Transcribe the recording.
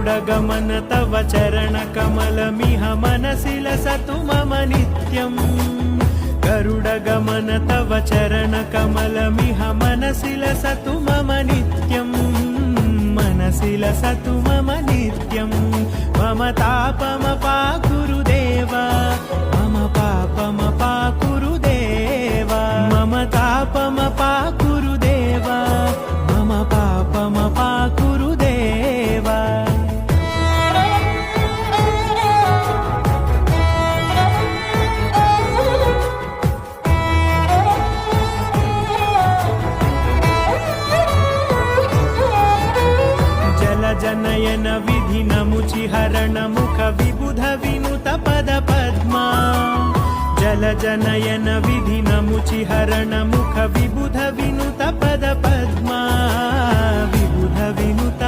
गरुडगमन तव चरणकमलमिह मनसि लसतु मम नित्यम् गरुडगमन तव चरणकमलमिह मनसि लसतु मम नित्यम् मनसि लसतु मम नित्यम् मम तापमपाकुरु देव मम पापमपाकुरु देव मम तापमपाकुरु देव मम पापमपाकुरु देव जनयन विधि नमुचिहरण मुख विबुध विनुत पद पद्मा जल जनयन विधि नमुचिहरण मुख विबुध विनुत पद पद्मा विबुध विनुत